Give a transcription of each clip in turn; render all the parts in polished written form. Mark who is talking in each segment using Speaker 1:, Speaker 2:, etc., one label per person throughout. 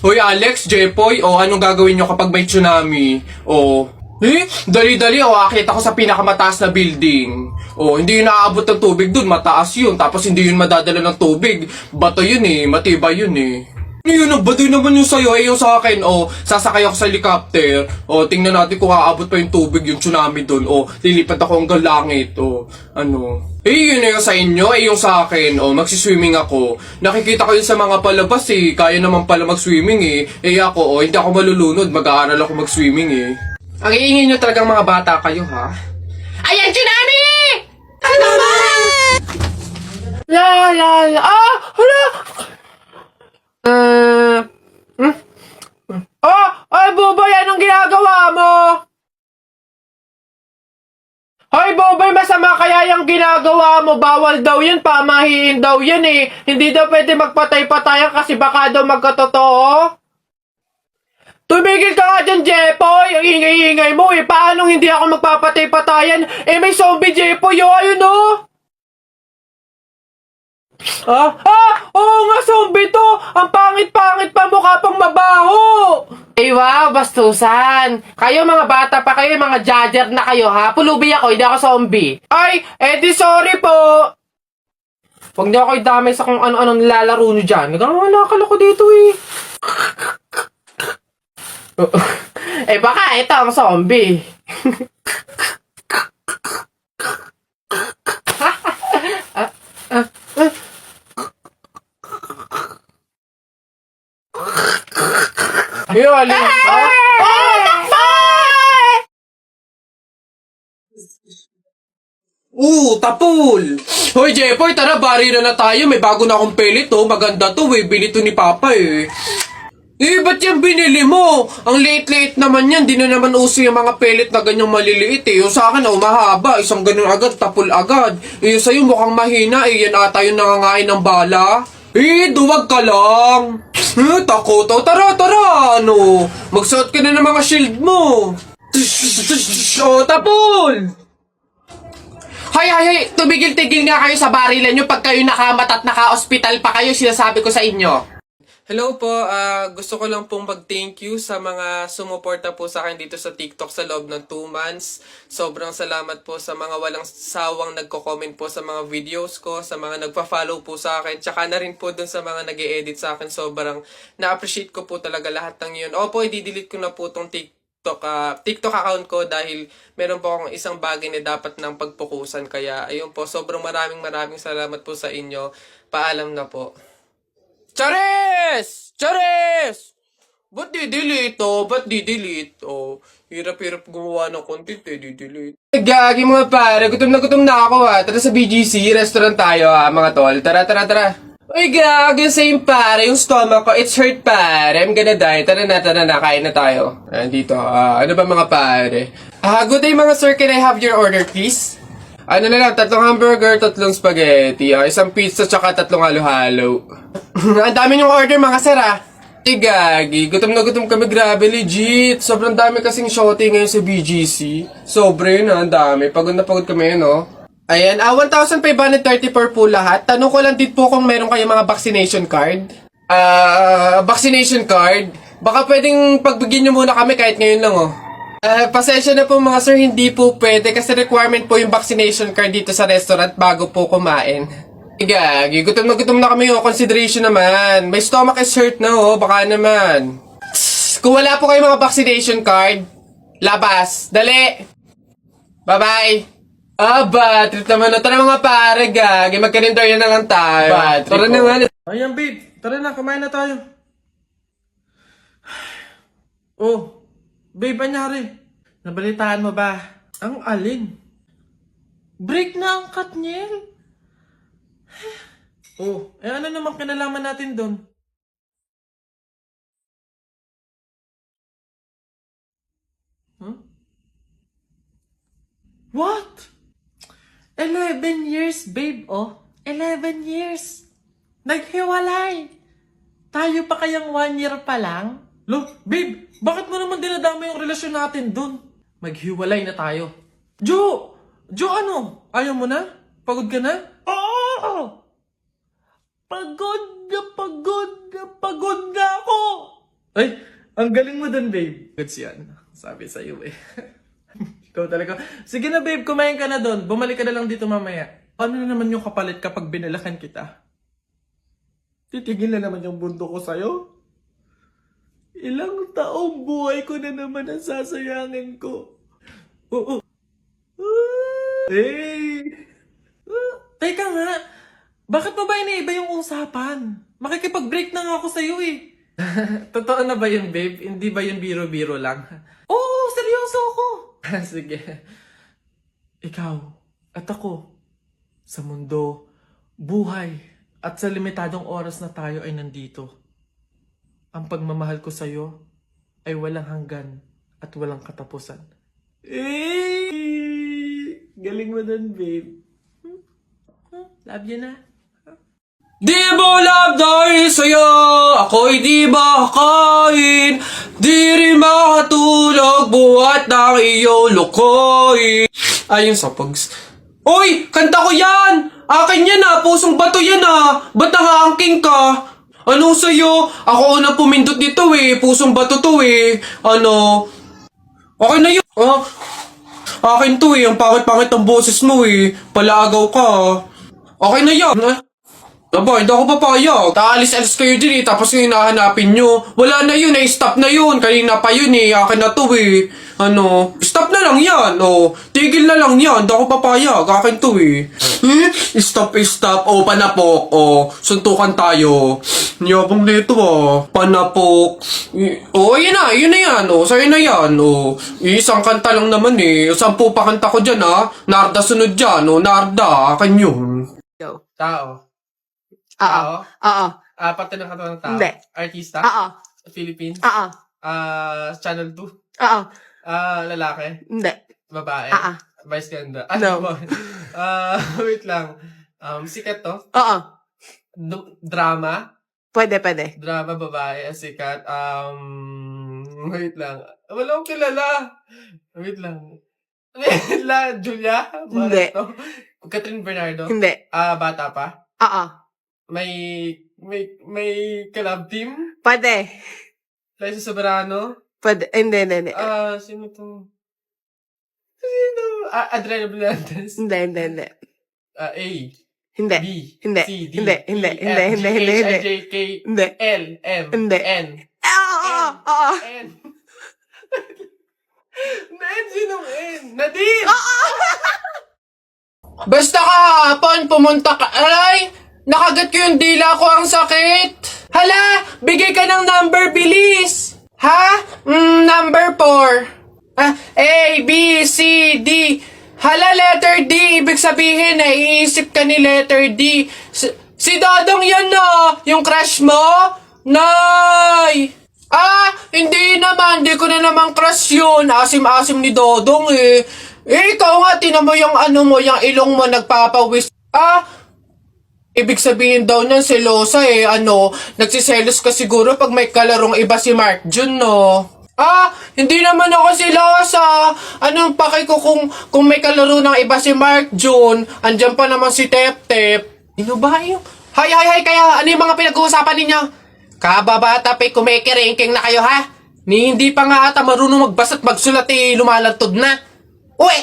Speaker 1: Hoy Alex, Jepoy, anong gagawin nyo kapag may tsunami? Dali-dali, akit ako sa pinakamataas na building. Hindi yun naaabot ng tubig dun, mataas yun. Tapos hindi yun madadala ng tubig. Bato yun matibay yun Ano yun, ang baduy naman yung sa'yo, yung sa akin, sasakay ako sa helicopter. Tingnan natin kung aabot pa yung tubig, yung tsunami dun. Lilipat ako hanggang langit, yun yung sa inyo, yung sa akin, magsiswimming ako. Nakikita ko yun sa mga palabas, kaya naman pala mag-swimming, ako, hindi ako malulunod, mag-aaral ako mag-swimming, Ang iingin nyo talagang mga bata kayo, ha? Ayan, tsunami! Ano naman?
Speaker 2: Hala! Ay, Boboy, anong ginagawa mo? Hoy, Boboy, masama kaya yung ginagawa mo. Bawal daw yan, pamahiin daw yan Hindi daw pwede magpatay-patayan kasi baka daw magkatotoo. Tumigil ka nga dyan, Jepoy! Ang ingay-ingay mo Paano hindi ako magpapatay-patayan? May zombie, Jepoy, ayun Oo nga, zombie to! Ang pangit-pangit pa, mukha pang mabaho! Wow, bastusan! Kayo mga bata pa kayo, mga judger na kayo ha? Pulubi ako, hindi ako zombie. Ay, di sorry po! Huwag niyo ako idamay sa kung ano-ano nilalaro niyo dyan. Nagkakalakal ako dito baka ito ang zombie. Ayun,
Speaker 1: Tapol! Hoy, Jepoy, tara, bari na tayo. May bago na akong pellet, Maganda to, bili to ni Papa, ba't yan binili mo? Ang late-late naman yan. Di na naman uso yung mga pellet na ganyang maliliit, Yung sa akin, mahaba. Isang ganun agad, tapol agad. Yung sa'yo mukhang mahina, Yan ata yung nangangain ng bala. Duwag ka lang. Takot. Tara. Magsuot ka na ng mga shield mo. Tapol! Hay, tumigil-tigil nga kayo sa barilan nyo pag kayo nakamat at naka-hospital pa kayo, sinasabi ko sa inyo. Hello po, gusto ko lang pong mag-thank you sa mga sumuporta po sa akin dito sa TikTok sa loob ng 2 months. Sobrang salamat po sa mga walang sawang nagko-comment po sa mga videos ko, sa mga nagpa-follow po sa akin, tsaka na rin po dun sa mga nag-e-edit sa akin. Sobrang na-appreciate ko po talaga lahat ng yun. I-delete ko na po tong TikTok account ko dahil meron po akong isang bagay na dapat nang pagpukusan. Kaya ayun po, sobrang maraming salamat po sa inyo. Paalam na po. Charis! Ba't di-delete hirap-hirap gumawa ng content di-delete. Gagi mga pare, gutom na ako Tara sa BGC, restaurant tayo mga tol. Tara. Uy, gagi, same pare, yung stomach ko, it's hurt pare. I'm gonna die. Tara na, kain na tayo. Dito, ano ba mga pare? Good day mga sir, can I have your order please? Ano na lang, 3 hamburger, 3 spaghetti, isang pizza, tsaka 3 halo-halo. Ang dami niyong order mga sir Gagi, gutom na gutom kami, grabe, legit. Sobrang dami kasing shorty ngayon sa BGC. Sobre ang dami. Pagod na pagod kami Ayan, 1,534 po lahat. Tanong ko lang din po kung meron kayong mga vaccination card. Vaccination card? Baka pwedeng pagbigyan nyo muna kami kahit ngayon lang pasensya na po mga sir, hindi po pwede kasi requirement po yung vaccination card dito sa restaurant bago po kumain. Gagi, gutom na kami consideration naman. My stomach is hurt na baka naman. Kung wala po kayong mga vaccination card, labas, dali. Bye-bye. Bad trip naman Tara mga pare, gagi, magka-render na lang tayo. Tara na nga.
Speaker 2: Ayan babe, tara na, kumain na tayo. Babe, anyari? Nabalitaan mo ba? Ang alin? Break na ang Katniel. Ano naman kinalaman natin doon? What? 11 years, babe, 11 years. Naghiwalay. Tayo pa kayang 1 year pa lang? Babe, bakit mo naman dinadama yung relasyon natin dun? Maghiwalay na tayo. Jo, ano? Ayaw mo na? Pagod ka na? Oo! Pagod na ako! Ay, ang galing mo dun, babe. Goods yan. Sabi sa'yo eh. Ikaw talaga. Sige na, babe, kumain ka na dun. Bumalik ka na lang dito mamaya. Ano na naman yung kapalit kapag binalakan kita? Titigil na naman yung bundo ko sa'yo? Ilang taong buhay ko na naman ang sasayangin ko. Oo. Hey! Teka nga, bakit pa ba iniiba yung usapan? Makikipag-break na nga ako sa'yo eh. Totoo na ba yun, babe? Hindi ba yun biro-biro lang? Oo, seryoso ako. Sige. Ikaw at ako, sa mundo, buhay, at sa limitadong oras na tayo ay nandito. Ang pagmamahal ko sa'yo ay walang hanggan at walang katapusan. Galing mo dun, babe. Love you na.
Speaker 1: Di mo love dahil sa'yo, ako'y di makakain. Di rin makatulog, buhat ng iyong lukoy. Ayun sa pags... Uy! Kanta ko yan! Akin yan ah! Pusong bato yan ah! Ba't nakaangking ka? Ano sa'yo? Ako unang pumindot dito eh. Pusong bato to eh. Ano? Okay na yun. Ah, akin to eh. Ang pangit-pangit ng boses mo eh. Palaagaw ka ah. Okay na yan. Aba, hindi ako papayag. Taalis-alis kayo din eh, tapos yung hinahanapin nyo. Wala na yun eh, stop na yun. Kanina pa yun eh, akin na to eh. Ano, stop na lang yan, oh. Tigil na lang yan, hindi ako papayag. Akin to eh. Stop, oh, panapok, oh. Suntukan tayo. Yabang nito ah. Panapok. Oh, yun na yan, oh. Sa'yo na yan, oh. Isang kanta lang naman eh. 10 pa kanta ko dyan ah. Narda sunod dyan, oh. Narda, akin yun.
Speaker 3: Go.
Speaker 1: Tao.
Speaker 3: Oo. Oo.
Speaker 1: Parte ng katawan ng tao?
Speaker 3: Hindi.
Speaker 1: Artista?
Speaker 3: Oo.
Speaker 1: Philippines?
Speaker 3: Oo.
Speaker 1: Channel 2?
Speaker 3: Oo.
Speaker 1: Lalaki?
Speaker 3: Hindi.
Speaker 1: Babae?
Speaker 3: Oo.
Speaker 1: Vice ganda?
Speaker 3: No.
Speaker 1: Wait lang. Sikat to?
Speaker 3: Oo.
Speaker 1: Drama?
Speaker 3: Pwede.
Speaker 1: Drama, babae, sikat. Wait lang. Wala akong kilala. Wait lang. Julia?
Speaker 3: Hindi.
Speaker 1: Barreto? Catherine Bernardo?
Speaker 3: Hindi.
Speaker 1: Bata pa?
Speaker 3: Oo.
Speaker 1: May collab team?
Speaker 3: Pwede.
Speaker 1: Liza Soberano?
Speaker 3: Pwede. Hindi.
Speaker 1: Sino to? Sino? Adriana Blandes?
Speaker 3: Hindi.
Speaker 1: A.
Speaker 3: Hindi.
Speaker 1: B.
Speaker 3: Hindi.
Speaker 1: C. D.
Speaker 3: Hindi.
Speaker 1: E, F, G, H, I, J, K,
Speaker 3: Hindi.
Speaker 1: L, M,
Speaker 3: Hindi.
Speaker 1: N.
Speaker 3: Oo.
Speaker 1: N. N, sinong N? Nadine! Basta kahapon, pumunta ka. Aray! Nakagat ko yung dila ko, ang sakit. Hala! Bigay ka ng number, bilis! Ha? Number 4. A, B, C, D. Hala, letter D. Ibig sabihin, naiisip ka ni letter D. Si Dodong yan na! Yung crush mo? Nay! Hindi naman. Hindi ko na naman crush yun. Asim-asim ni Dodong eh. Ikaw nga, tinan mo yung yung ilong mo nagpapawis. Ibig sabihin daw niyan selosa eh. Nagsiselos ka siguro pag may kalarong iba si Mark Jun, no? Hindi naman ako selosa. Anong paki ko kung may kalaro ng iba si Mark Jun? Andyan pa naman si Tep-Tep. Ano ba yun? Hay, kaya ano yung mga pinag-uusapan ninyo? Kababata pa'y kumikiringking na kayo, ha? Hindi pa nga ata marunong magbasa't magsulat eh, lumalantod na. Uy!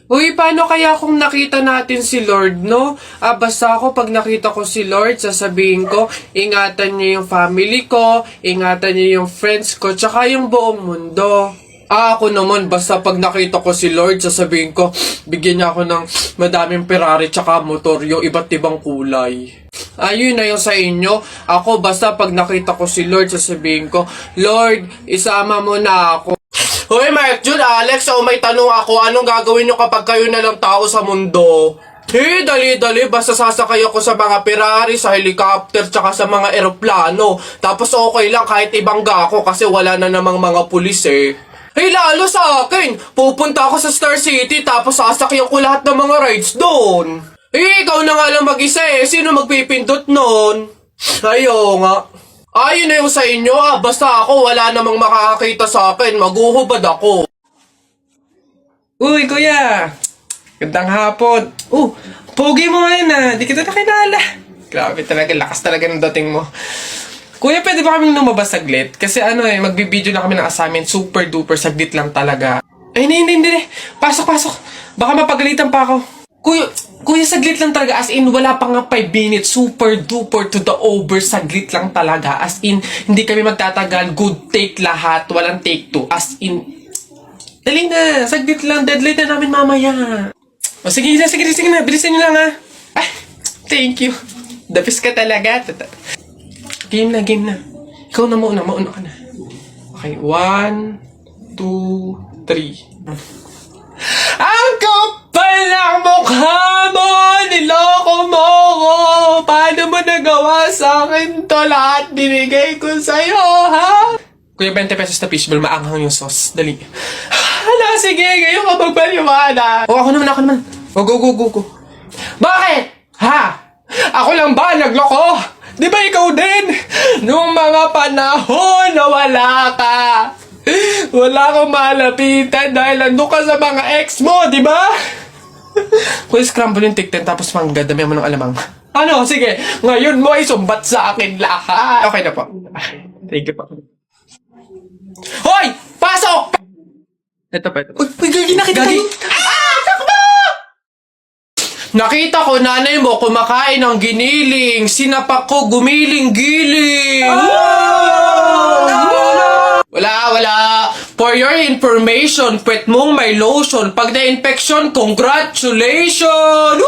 Speaker 1: Uy, paano kaya kung nakita natin si Lord, no? Basta ako pag nakita ko si Lord, sasabihin ko, ingatan niyo yung family ko, ingatan niyo yung friends ko, tsaka yung buong mundo. Ako naman, basta pag nakita ko si Lord, sasabihin ko, bigyan niya ako ng madaming Ferrari tsaka motor, yung iba't ibang kulay. Ayun na yung sa inyo. Ako, basta pag nakita ko si Lord, sasabihin ko, Lord, isama mo na ako. Hoy, Mark Jun, Alex, may tanong ako, anong gagawin nyo kapag kayo na lang tao sa mundo? Dali, basta sasakay ako sa mga Ferrari, sa helicopter, tsaka sa mga eroplano. Tapos okay lang kahit ibangga ako kasi wala na namang mga pulis eh. Lalo sa akin, pupunta ako sa Star City tapos sasakyan ko lahat ng mga rides doon. Ikaw na nga lang mag-isa eh, sino magpipindot nun? Ayo nga. Ayun na yung sa inyo basta ako wala namang makakakita sa akin, maguhubad ako. Uy, kuya! Gandang hapon. Pogi mo ngayon di kita nakilala. Grabe talaga, lakas talaga ng dating mo. Kuya, pwede ba kami lumabas saglit? Kasi magbibideo na kami ng assignment. Super duper, saglit lang talaga. Ay, hindi. Pasok. Baka mapagalitan pa ako. Kuya, saglit lang talaga. As in, wala pa nga 5 minutes. Super duper to the over. Saglit lang talaga. As in, hindi kami magtatagal. Good take lahat. Walang take 2. As in, dali na. Saglit lang. Deadline na namin mamaya. O, sige na. Bilisan nyo lang, ha. Ay, thank you. The best ka talaga. Game na. Ikaw na muna. Mauna ka na. Okay, 1, 2, 3. Ang kapal ng mukha mo! Niloko mo ko! Paano mo nagawa sa akin to? Lahat binigay ko sa'yo, ha? Kuya, 20 pesos na fishball. Maanghang yung sauce. Dali. Hala, sige. Ngayon ka magpaliwana. Ako naman. Go. Bakit? Ha? Ako lang ba nagloko? Di ba ikaw din? Noong mga panahon na wala ka. Wala kang malapitan dahil nandun ka sa mga ex mo, di ba? Kuya, scramble yung tikten tapos dami mo ng alamang. Ano? Sige. Ngayon mo ay sumbat sa akin lahat. Okay na po. Thank you po. Hoy! Pasok! Ito pa.
Speaker 2: Uy, Gagi, nakita
Speaker 1: Gagi!
Speaker 2: tayo.
Speaker 1: Takbo! Nakita ko nanay mo kumakain ng giniling. Sinapak ko gumiling-giling. Wala. For your information, pwet mong may lotion. Pag na-infection, congratulations!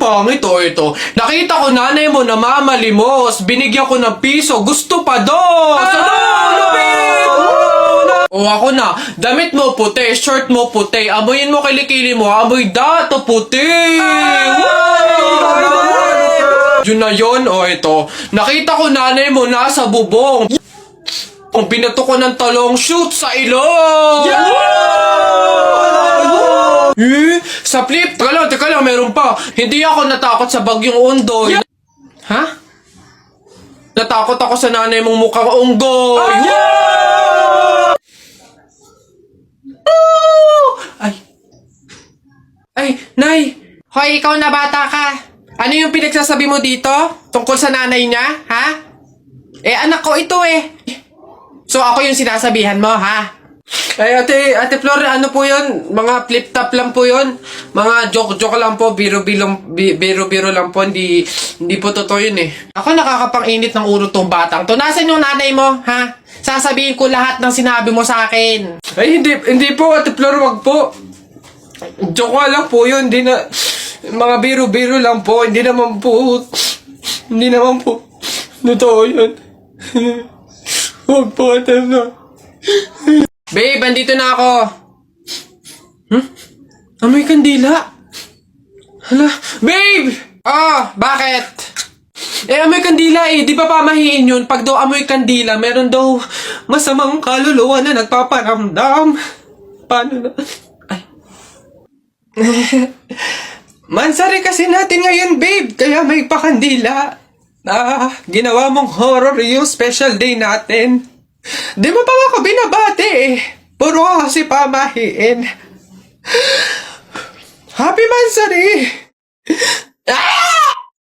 Speaker 1: Pangit ito. Nakita ko nanay mo namamalimos. Binigyan ko ng piso. Gusto pa doon. O ako na, damit mo puti, shirt mo puti, amoyin mo kilikili mo, amoy dato puti! Yun na yun, ito. Nakita ko nanay mo nasa bubong. Kung binato ko ng talong, shoot sa ilong! Sa flip, teka lang, meron pa. Hindi ako natakot sa bagyong Undoy. Ha? Natakot ako sa nanay mong mukhang unggoy. Ay, Nay! Hoy, ikaw na bata ka! Ano yung pinagsasabi mo dito? Tungkol sa nanay niya, ha? Anak ko ito So, ako yung sinasabihan mo, ha? Ay, Ate Flor, ano po yun? Mga flip-top lang po yun. Mga joke-joke lang po, biro-biro lang po. Hindi po totoo yun Ako nakakapang-init ng ulo tong batang to. Nasaan yung nanay mo, ha? Sasabihin ko lahat ng sinabi mo sa akin. Ay, hindi po, Ate Flor, wag po. Joke lang po yun, mga biro-biro lang po, hindi naman po, totoo yun. Huwag po, Babe, andito na ako. Amoy kandila. Hala, babe! Bakit? Amoy kandila di ba pamahiin yun? Pag daw amoy kandila, meron daw masamang kaluluwa na nagpaparamdam. Paano na? Mansari kasi natin ngayon, babe. Kaya may pakandila. Ginawa mong horror yung special day natin. Di mo pa ako binabati Puro ka kasi pamahiin. Happy Mansari!